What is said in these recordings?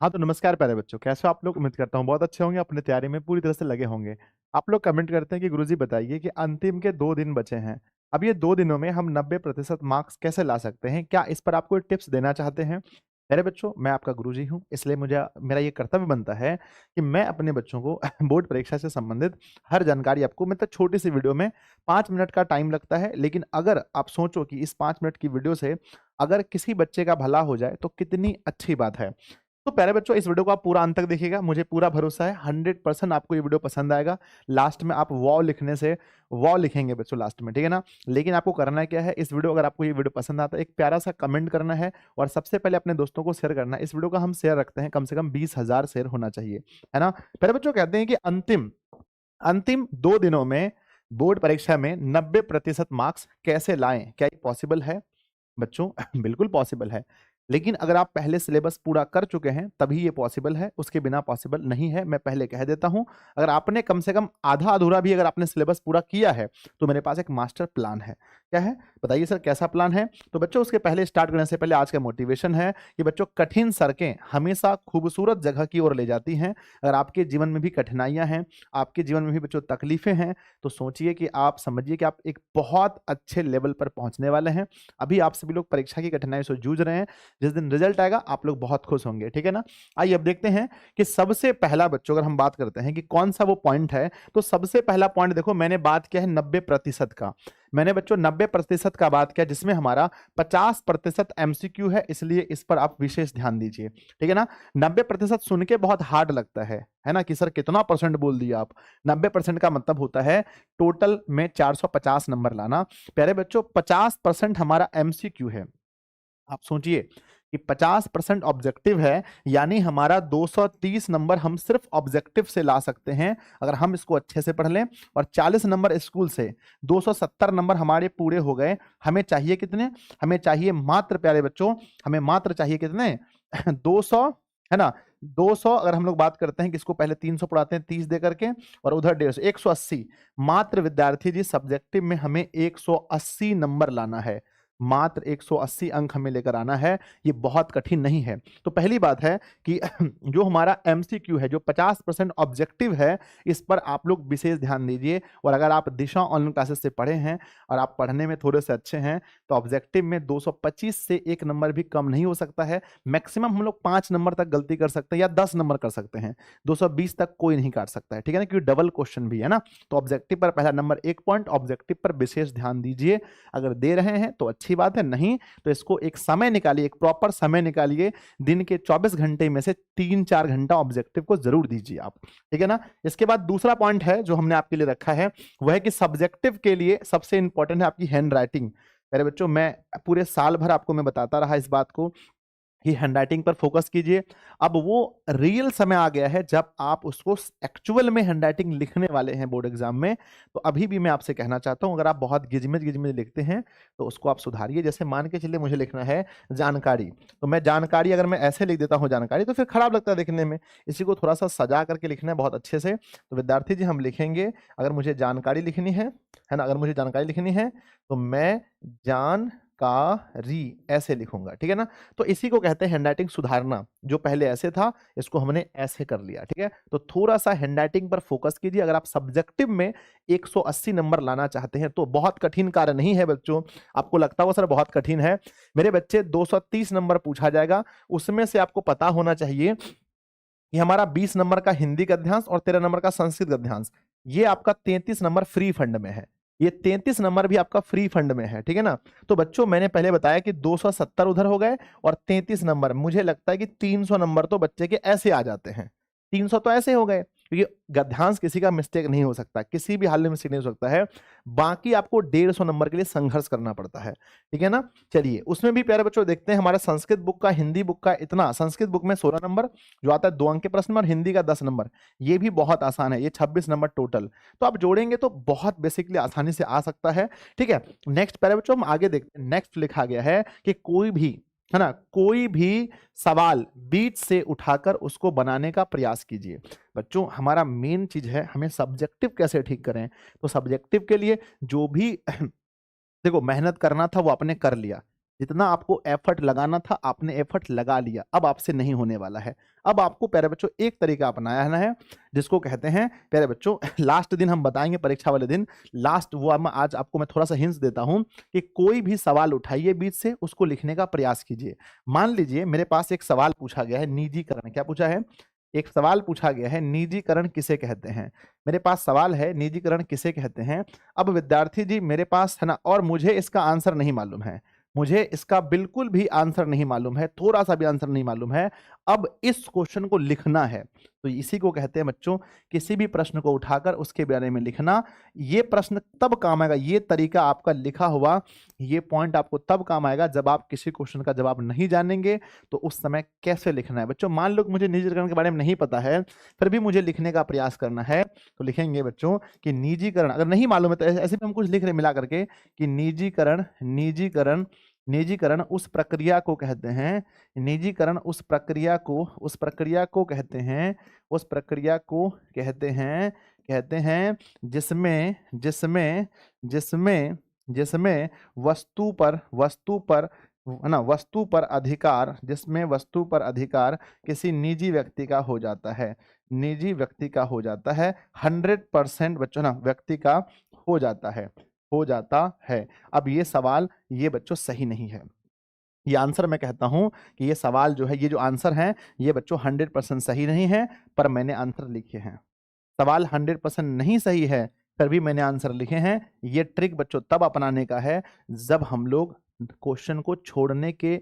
हाँ, तो नमस्कार प्यारे बच्चों, कैसे हो आप लोग? उम्मीद करता हूँ बहुत अच्छे होंगे, अपनी तैयारी में पूरी तरह से लगे होंगे। आप लोग कमेंट करते हैं कि गुरुजी बताइए कि अंतिम के 2 दिन बचे हैं। अब ये 2 दिनों में हम 90% मार्क्स कैसे ला सकते हैं? क्या इस पर आप कोई टिप्स देना चाहते हैं? प्यारे बच्चों, मैं आपका गुरुजी हूँ, इसलिए मुझे मेरा ये कर्तव्य बनता है कि मैं अपने बच्चों को बोर्ड परीक्षा से संबंधित हर जानकारी आपको मतलब छोटी-सी वीडियो में 5 मिनट का टाइम लगता है, लेकिन अगर आप सोचो कि इस 5 मिनट की वीडियो से अगर किसी बच्चे का भला हो जाए, तो कितनी अच्छी बात है। तो प्यारे बच्चों इस वीडियो को आप पूरा अंत तक देखिएगा, मुझे पूरा भरोसा है 100% आपको ये वीडियो पसंद आएगा। लास्ट में आप वॉव लिखने से वॉव लिखेंगे बच्चों लास्ट में, ठीक है ना? लेकिन आपको करना क्या है, इस वीडियो अगर आपको ये वीडियो पसंद आता है, एक प्यारा-सा कमेंट करना है और सबसे पहले अपने दोस्तों को शेयर करना है। इस वीडियो को हम शेयर रखते हैं, कम से कम 20,000 शेयर होना चाहिए, है ना? प्यारे बच्चों कहते हैं कि अंतिम अंतिम 2 दिनों में बोर्ड परीक्षा में 90% मार्क्स कैसे लाएँ? क्या ये पॉसिबल है? बच्चों बिल्कुल पॉसिबल है। लेकिन अगर आप पहले सिलेबस पूरा कर चुके हैं, तभी ये पॉसिबल है, उसके बिना पॉसिबल नहीं है, मैं पहले कह देता हूँ। अगर आपने कम से कम आधा-अधूरा भी अगर आपने सिलेबस पूरा किया है, तो मेरे पास एक मास्टर प्लान है। क्या है? बताइए सर कैसा प्लान है? तो बच्चों उसके पहले स्टार्ट करने से पहले आज का मोटिवेशन है कि बच्चों कठिन सड़कें हमेशा खूबसूरत जगह की ओर ले जाती हैं। अगर आपके जीवन में भी कठिनाइयाँ हैं, आपके जीवन में भी बच्चों तकलीफ़ें हैं, तो सोचिए कि आप समझिए कि आप एक बहुत अच्छे लेवल पर पहुँचने वाले हैं। अभी आप सभी लोग परीक्षा की कठिनाई से जूझ रहे हैं, जिस दिन रिजल्ट आएगा आप लोग बहुत खुश होंगे, ठीक है ना? आइए अब देखते हैं कि सबसे पहला बच्चों अगर हम बात करते हैं कि कौन-सा वो पॉइंट है, तो सबसे पहला पॉइंट देखो मैंने बात किया है 90% का। मैंने बच्चों 90% का बात किया जिसमें हमारा 50% एमसीक्यू है, इसलिए इस पर आप विशेष ध्यान दीजिए, ठीक है ना? 90% सुन के बहुत हार्ड लगता है ना? कि सर कितना परसेंट बोल दिया आप? 90% का मतलब होता है टोटल में 450 नंबर लाना। प्यारे बच्चों 50% हमारा एमसीक्यू है। आप सोचिए कि 50% ऑब्जेक्टिव है, यानी हमारा 230 नंबर हम सिर्फ ऑब्जेक्टिव से ला सकते हैं अगर हम इसको अच्छे से पढ़ लें, और 40 नंबर स्कूल से 270 नंबर हमारे पूरे हो गए। हमें चाहिए कितने? हमें चाहिए मात्र प्यारे बच्चों, हमें मात्र चाहिए कितने? 200, है ना? 200 अगर हम लोग बात करते हैं कि इसको पहले 300 पढ़ाते हैं 30 दे करके, और उधर 150, 180। मात्र विद्यार्थी जी सब्जेक्टिव में हमें 180 नंबर लाना है। मात्र 180 अंक हमें लेकर आना है, ये बहुत कठिन नहीं है। तो पहली बात है कि जो हमारा एमसीक्यू है, जो 50% ऑब्जेक्टिव है, इस पर आप लोग विशेष ध्यान दीजिए। और अगर आप दिशा ऑनलाइन क्लासेस से पढ़े हैं और आप पढ़ने में थोड़े से अच्छे हैं, तो ऑब्जेक्टिव में 225 से 1 नंबर भी कम नहीं हो सकता है। मैक्सिमम हम लोग 5 नंबर तक गलती कर सकते हैं या 10 नंबर कर सकते हैं। 220 तक कोई नहीं काट सकता है, ठीक है ना? क्योंकि डबल क्वेश्चन भी है ना। तो ऑब्जेक्टिव पर पहला नंबर 1 पॉइंट, ऑब्जेक्टिव पर विशेष ध्यान दीजिए। अगर दे रहे हैं तो अच्छी बात है, नहीं तो इसको एक समय निकालिए, एक प्रॉपर समय निकालिए। दिन के 24 घंटे में से 3-4 घंटा ऑब्जेक्टिव को जरूर दीजिए आप, ठीक है ना? इसके बाद दूसरा पॉइंट है जो हमने आपके लिए रखा है, वह है कि सब्जेक्टिव के लिए सबसे इंपॉर्टेंट है आपकी हैंड राइटिंग। मेरे बच्चों मैं पूरे साल भर आपको मैं बताता रहा इस बात को कि हैंडराइटिंग पर फोकस कीजिए। अब वो रियल समय आ गया है जब आप उसको एक्चुअल में हैंडराइटिंग लिखने वाले हैं बोर्ड एग्जाम में। तो अभी भी मैं आपसे कहना चाहता हूं, अगर आप बहुत गिजमिज लिखते हैं तो उसको आप सुधारिए। जैसे मान के चलिए मुझे लिखना है जानकारी, तो मैं जानकारी अगर मैं ऐसे लिख देता हूं जानकारी, तो फिर खराब लगता है देखने में। इसी को थोड़ा सा सजा करके लिखना है बहुत अच्छे से। तो विद्यार्थी जी हम लिखेंगे, अगर मुझे जानकारी लिखनी है ना, अगर मुझे जानकारी लिखनी है तो मैं जानकारी ऐसे लिखूंगा, ठीक है ना? तो इसी को कहते हैं हैंडराइटिंग सुधारना। जो पहले ऐसे था, इसको हमने ऐसे कर लिया, ठीक है? तो थोड़ा-सा हैंडराइटिंग पर फोकस कीजिए। अगर आप सब्जेक्टिव में 180 नंबर लाना चाहते हैं, तो बहुत कठिन कार्य नहीं है बच्चों। आपको लगता होगा सर बहुत कठिन है। मेरे बच्चे 230 नंबर पूछा जाएगा, उसमें से आपको पता होना चाहिए कि हमारा 20 नंबर का हिंदी गद्यांश और 13 नंबर का संस्कृत गद्यांश, ये आपका 33 नंबर फ्री फंड में है। ये 33 नंबर भी आपका फ्री फंड में है, ठीक है ना? तो बच्चों मैंने पहले बताया कि 270 उधर हो गए और 33 नंबर, मुझे लगता है कि 300 नंबर तो बच्चे के ऐसे आ जाते हैं। 300 तो ऐसे हो गए, क्योंकि गद्यांश किसी का मिस्टेक नहीं हो सकता, किसी भी हाल में मिस्टेक नहीं हो सकता है। बाकी आपको 150 नंबर के लिए संघर्ष करना पड़ता है, ठीक है ना? चलिए उसमें भी प्यारे बच्चों देखते हैं हमारा संस्कृत बुक का, हिंदी बुक का इतना, संस्कृत बुक में 16 नंबर जो आता है 2 अंक के प्रश्न, और हिंदी का 10 नंबर। ये भी बहुत आसान है, ये 26 नंबर टोटल। तो आप जोड़ेंगे तो बहुत बेसिकली आसानी से आ सकता है, ठीक है? नेक्स्ट प्यारे बच्चों हम आगे देखते हैं। नेक्स्ट लिखा गया है कि कोई भी, है ना, कोई भी सवाल बीच से उठाकर उसको बनाने का प्रयास कीजिए। बच्चों हमारा मेन चीज है हमें सब्जेक्टिव कैसे ठीक करें। तो सब्जेक्टिव के लिए जो भी देखो मेहनत करना था वो आपने कर लिया, जितना आपको एफर्ट लगाना था आपने एफर्ट लगा लिया, अब आपसे नहीं होने वाला है। अब आपको प्यारे बच्चों एक तरीका अपनाना है जिसको कहते हैं प्यारे बच्चों लास्ट दिन हम बताएंगे परीक्षा वाले दिन, लास्ट वो आज आपको मैं थोड़ा सा हिंट्स देता हूं कि कोई भी सवाल उठाइए बीच से, उसको लिखने का प्रयास कीजिए। मान लीजिए मेरे पास एक सवाल पूछा गया है निजीकरण, क्या पूछा है? एक सवाल पूछा गया है निजीकरण किसे कहते हैं। मेरे पास सवाल है निजीकरण किसे कहते हैं। अब विद्यार्थी जी मेरे पास है ना, और मुझे इसका आंसर नहीं मालूम है, मुझे इसका बिल्कुल भी आंसर नहीं मालूम है, थोड़ा सा भी आंसर नहीं मालूम है। अब इस क्वेश्चन को लिखना है, तो इसी को कहते हैं बच्चों किसी भी प्रश्न को उठाकर उसके बारे में लिखना। ये प्रश्न तब काम आएगा, ये तरीका आपका लिखा हुआ, ये पॉइंट आपको तब काम आएगा जब आप किसी क्वेश्चन का जवाब नहीं जानेंगे तो उस समय कैसे लिखना है। बच्चों मान लो कि मुझे निजीकरण के बारे में नहीं पता है, फिर भी मुझे लिखने का प्रयास करना है, तो लिखेंगे बच्चों कि निजीकरण, अगर नहीं मालूम है तो ऐसे भी हम कुछ लिख रहे मिला करके कि निजीकरण निजीकरण निजीकरण उस प्रक्रिया को कहते हैं, निजीकरण उस प्रक्रिया को कहते हैं, उस प्रक्रिया को कहते हैं जिसमें जिसमें जिसमें जिसमें वस्तु पर है ना, वस्तु पर अधिकार, जिसमें वस्तु पर अधिकार किसी निजी व्यक्ति का हो जाता है, निजी व्यक्ति का हो जाता है, 100% बच्चों ना व्यक्ति का हो जाता है, हो जाता है। अब ये सवाल ये बच्चों सही नहीं है, ये आंसर मैं कहता हूं कि ये सवाल जो है, ये जो आंसर है ये बच्चों 100% सही नहीं है, पर मैंने आंसर लिखे हैं। सवाल 100% नहीं सही है फिर भी मैंने आंसर लिखे हैं। ये ट्रिक बच्चों तब अपनाने का है जब हम लोग क्वेश्चन को छोड़ने के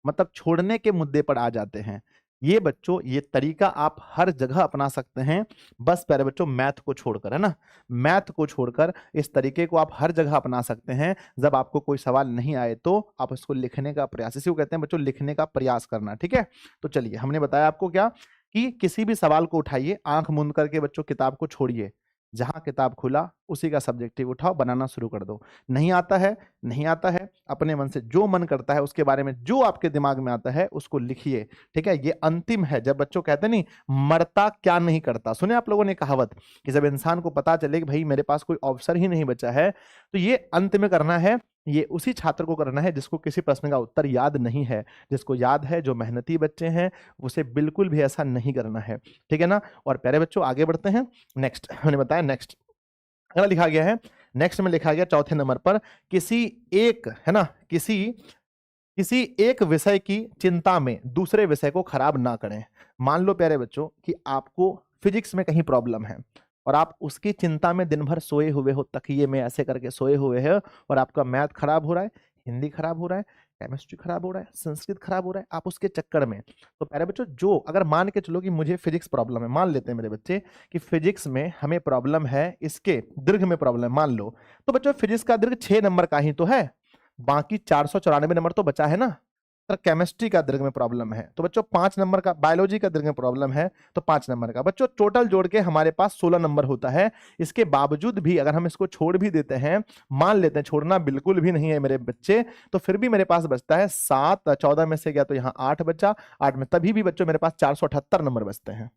मतलब छोड़ने के मुद्दे पर आ जाते हैं। ये बच्चों ये तरीका आप हर जगह अपना सकते हैं, बस प्यारे बच्चों मैथ को छोड़कर, है ना, मैथ को छोड़कर इस तरीके को आप हर जगह अपना सकते हैं। जब आपको कोई सवाल नहीं आए तो आप उसको लिखने का प्रयास, इसी को कहते हैं बच्चों लिखने का प्रयास करना, ठीक है। तो चलिए हमने बताया आपको क्या कि किसी भी सवाल को उठाइए, आंख मूंद करके बच्चों किताब को छोड़िए, जहां किताब खुला उसी का सब्जेक्टिव उठाओ, बनाना शुरू कर दो। नहीं आता है, नहीं आता है, अपने मन से जो मन करता है उसके बारे में जो आपके दिमाग में आता है उसको लिखिए, ठीक है। ये अंतिम है, जब बच्चों कहते नहीं मरता क्या नहीं करता, सुने आप लोगों ने कहावत कि जब इंसान को पता चले कि भाई मेरे पास कोई अवसर ही नहीं बचा है, तो ये अंत में करना है। ये उसी छात्र को करना है जिसको किसी प्रश्न का उत्तर याद नहीं है, जिसको याद है, जो मेहनती बच्चे हैं, उसे बिल्कुल भी ऐसा नहीं करना है, ठीक है ना। और प्यारे बच्चों आगे बढ़ते हैं। नेक्स्ट मैंने बताया, नेक्स्ट अगला लिखा गया है, नेक्स्ट में लिखा गया चौथे नंबर पर किसी एक, है ना, किसी किसी एक विषय की चिंता में दूसरे विषय को खराब ना करें। मान लो प्यारे बच्चों कि आपको फिजिक्स में कहीं प्रॉब्लम है और आप उसकी चिंता में दिन भर सोए हुए हो, तकिए में ऐसे करके सोए हुए हो, और आपका मैथ खराब हो रहा है, हिंदी खराब हो रहा है, केमिस्ट्री खराब हो रहा है, संस्कृत खराब हो रहा है, आप उसके चक्कर में। तो प्यारे बच्चों जो अगर मान के चलो कि मुझे फिजिक्स प्रॉब्लम है, मान लेते हैं मेरे बच्चे कि फिजिक्स में हमें प्रॉब्लम है, इसके दीर्घ में प्रॉब्लम मान लो, तो बच्चों फिजिक्स का दीर्घ 6 नंबर का ही तो है, बाकी 494 नंबर तो बचा है ना। सर केमिस्ट्री का दीर्घ में प्रॉब्लम है तो बच्चों 5 नंबर का, बायोलॉजी का दीर्घ में प्रॉब्लम है तो 5 नंबर का, बच्चों टोटल जोड़ के हमारे पास 16 नंबर होता है। इसके बावजूद भी अगर हम इसको छोड़ भी देते हैं, मान लेते हैं छोड़ना बिल्कुल भी नहीं है मेरे बच्चे, तो फिर भी मेरे पास बचता है 7, 14 में से गया तो यहाँ 8 बचा, 8 में तभी भी बच्चों मेरे पास 478 नंबर बचते हैं,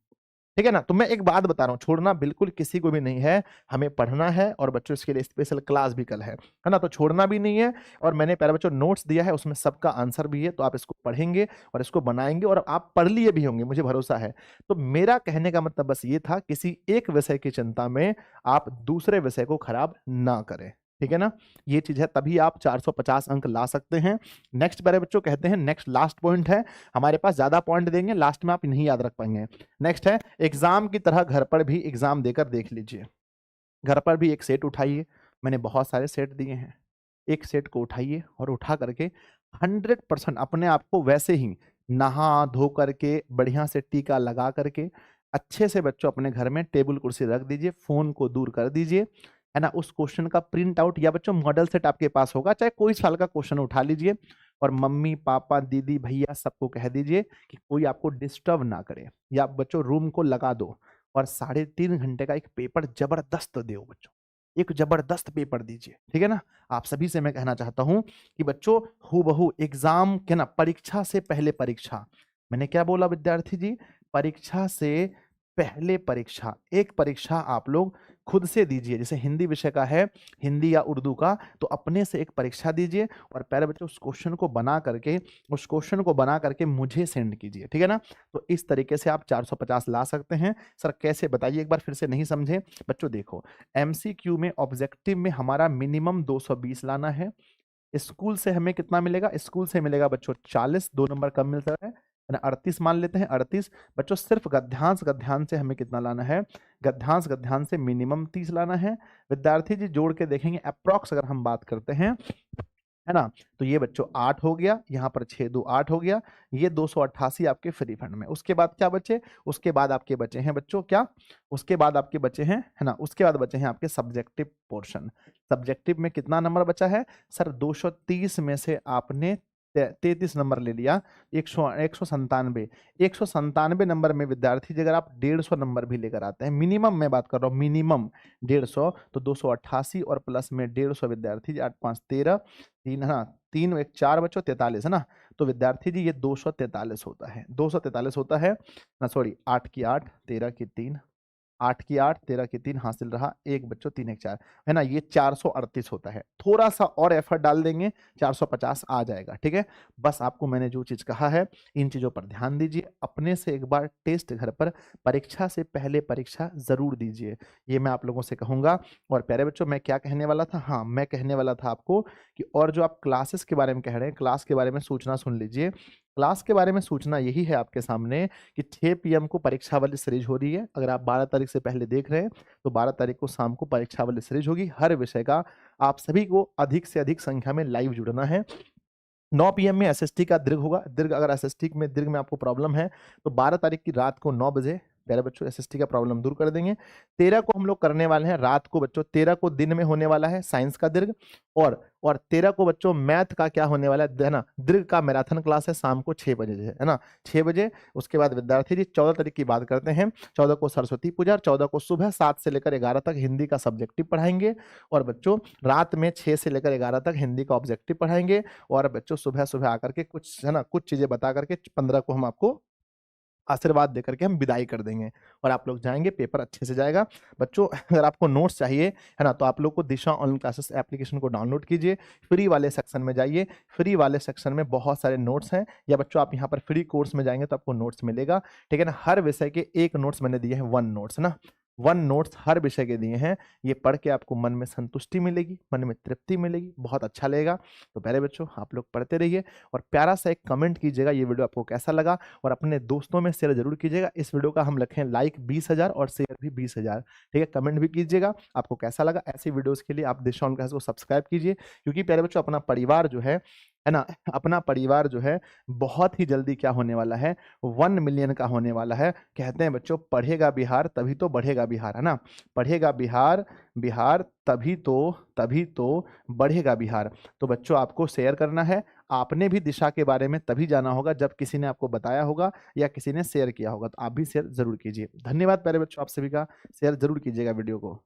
ठीक है ना। तो मैं एक बात बता रहा हूं, छोड़ना बिल्कुल किसी को भी नहीं है, हमें पढ़ना है, और बच्चों इसके लिए स्पेशल क्लास भी कल है ना, तो छोड़ना भी नहीं है। और मैंने प्यारे बच्चों नोट्स दिया है, उसमें सबका आंसर भी है, तो आप इसको पढ़ेंगे और इसको बनाएंगे, और आप पढ़ लिए भी होंगे, मुझे भरोसा है। तो मेरा कहने का मतलब बस ये था, किसी एक विषय की चिंता में आप दूसरे विषय को खराब ना करें, ठीक है ना। ये चीज है, तभी आप 450 अंक ला सकते हैं। नेक्स्ट प्यारे बच्चों कहते हैं, नेक्स्ट लास्ट पॉइंट है, हमारे पास ज्यादा पॉइंट देंगे, लास्ट में आप नहीं याद रख पाएंगे। नेक्स्ट है एग्जाम की तरह घर पर भी एग्जाम देकर देख लीजिए। घर पर भी एक सेट उठाइए, मैंने बहुत सारे सेट दिए हैं, एक सेट को उठाइए और उठा करके 100% अपने आप को वैसे ही नहा धो करके बढ़िया से टीका लगा करके अच्छे से बच्चों अपने घर में टेबल कुर्सी रख दीजिए, फोन को दूर कर दीजिए, है ना। उस क्वेश्चन का प्रिंट आउट या बच्चों मॉडल सेट आपके पास होगा, चाहे कोई साल का क्वेश्चन उठा लीजिए, और मम्मी पापा दीदी भैया सबको कह दीजिए कि कोई आपको डिस्टर्ब ना करे, या बच्चों रूम को लगा दो, और 3.5 घंटे का एक पेपर जबरदस्त दो बच्चों, एक जबरदस्त पेपर दीजिए, ठीक है ना। आप सभी से मैं कहना चाहता हूं कि बच्चों हूबहू एग्जाम के ना, परीक्षा से पहले परीक्षा, मैंने क्या बोला विद्यार्थी जी, परीक्षा से पहले परीक्षा, एक परीक्षा आप लोग खुद से दीजिए। जैसे हिंदी विषय का है, हिंदी या उर्दू का, तो अपने से एक परीक्षा दीजिए और प्यारे बच्चों उस क्वेश्चन को बना करके मुझे सेंड कीजिए, ठीक है ना। तो इस तरीके से आप 450 ला सकते हैं। सर कैसे बताइए एक बार फिर से, नहीं समझे बच्चों। देखो एमसीक्यू में ऑब्जेक्टिव में हमारा मिनिमम 220 लाना है। स्कूल से हमें कितना मिलेगा, स्कूल से मिलेगा बच्चों 40, 2 नंबर कम मिलता है ना, 38 मान लेते हैं 38। बच्चों सिर्फ गद्यांश से हमें कितना लाना है, गद्यांश से मिनिमम 30 लाना है। विद्यार्थी जी जोड़ के देखेंगे अप्रॉक्स अगर हम बात करते हैं, है ना, तो ये बच्चों 8 हो गया, यहाँ पर 6 2 8 हो गया, ये 288 आपके फ्री फंड में। उसके बाद क्या बचे, उसके बाद आपके बचे हैं बच्चों क्या, उसके बाद आपके बचे हैं, है ना, उसके बाद बचे हैं आपके सब्जेक्टिव पोर्शन। सब्जेक्टिव में कितना नंबर बचा है सर, 230 में से आपने 33 नंबर ले लिया, 197 197 नंबर में विद्यार्थी जी अगर आप 150 नंबर भी लेकर आते हैं, मिनिमम मैं बात कर रहा हूँ, मिनिमम 150, तो 288 और प्लस में 150 विद्यार्थी जी, 8 5 13, 3 है ना, 3 1 4 बच्चों 43 है ना। तो विद्यार्थी जी ये 243 होता है, 243 होता है ना, सॉरी 8 की 8 13 की 3, 8 की 8 13 की 3 हासिल रहा, एक बच्चों 3 1 4 है ना, ये 438 होता है। थोड़ा सा और एफर्ट डाल देंगे 450 आ जाएगा, ठीक है। बस आपको मैंने जो चीज कहा है इन चीजों पर ध्यान दीजिए, अपने से एक बार टेस्ट घर पर परीक्षा से पहले परीक्षा जरूर दीजिए, ये मैं आप लोगों से कहूंगा। और प्यारे बच्चों मैं क्या कहने वाला था, हाँ मैं कहने वाला था आपको कि और जो आप क्लासेस के बारे में कह रहे हैं, क्लास के बारे में सूचना सुन लीजिए। क्लास के बारे में सूचना यही है आपके सामने कि 6 पीएम को परीक्षा वाली सीरीज हो रही है। अगर आप 12 तारीख से पहले देख रहे हैं तो 12 तारीख को शाम को परीक्षा वाली सीरीज होगी हर विषय का। आप सभी को अधिक से अधिक संख्या में लाइव जुड़ना है। 9 पीएम में एसएसटी का दीर्घ होगा। दीर्घ अगर एसएसटी में दीर्घ में आपको प्रॉब्लम है तो 12 तारीख की रात को 9 बजे प्यारे बच्चों एसएसटी का प्रॉब्लम दूर कर देंगे। 13 को हम लोग करने वाले हैं रात को बच्चों, 13 को दिन में होने वाला है साइंस का दीर्घ, और 13 को बच्चों मैथ का क्या होने वाला है ना, दीर्घ का मैराथन क्लास है शाम को 6 बजे है ना, 6 बजे। उसके बाद विद्यार्थी जी 14 तारीख की बात करते हैं, 14 को सरस्वती पूजा, 14 को सुबह 7 से लेकर 11 तक हिंदी का सब्जेक्टिव पढ़ाएंगे, और बच्चों रात में 6 से लेकर 11 तक हिंदी का ऑब्जेक्टिव पढ़ाएंगे, और बच्चों सुबह सुबह आकर के कुछ है ना कुछ चीजें बता करके 15 को हम आपको आशीर्वाद देकर के हम विदाई कर देंगे और आप लोग जाएंगे, पेपर अच्छे से जाएगा। बच्चों अगर आपको नोट्स चाहिए है ना, तो आप लोग को दिशा ऑनलाइन क्लासेस एप्लीकेशन को डाउनलोड कीजिए, फ्री वाले सेक्शन में जाइए, फ्री वाले सेक्शन में बहुत सारे नोट्स हैं, या बच्चों आप यहाँ पर फ्री कोर्स में जाएंगे तो आपको नोट्स मिलेगा, ठीक है ना। हर विषय के एक नोट्स मैंने दिए हैं, 1 नोट्स ना, 1 नोट्स हर विषय के दिए हैं। ये पढ़ के आपको मन में संतुष्टि मिलेगी, मन में तृप्ति मिलेगी, बहुत अच्छा लगेगा। तो प्यारे बच्चों आप लोग पढ़ते रहिए और प्यारा सा एक कमेंट कीजिएगा ये वीडियो आपको कैसा लगा, और अपने दोस्तों में शेयर जरूर कीजिएगा। इस वीडियो का हम रखें लाइक 20,000 और शेयर भी 20,000, ठीक है। कमेंट भी कीजिएगा आपको कैसा लगा। ऐसी वीडियोस के लिए आप दिशा ऑन क्लासेस को सब्सक्राइब कीजिए, क्योंकि प्यारे बच्चों अपना परिवार जो है ना, अपना परिवार जो है बहुत ही जल्दी क्या होने वाला है, 1 मिलियन का होने वाला है। कहते हैं बच्चों पढ़ेगा बिहार तभी तो बढ़ेगा बिहार, है ना, पढ़ेगा बिहार बिहार तभी तो बढ़ेगा बिहार। तो बच्चों आपको शेयर करना है, आपने भी दिशा के बारे में तभी जाना होगा जब किसी ने आपको बताया होगा या किसी ने शेयर किया होगा, तो आप भी शेयर जरूर कीजिए। धन्यवाद प्यारे बच्चों, आप सभी का शेयर जरूर कीजिएगा वीडियो को।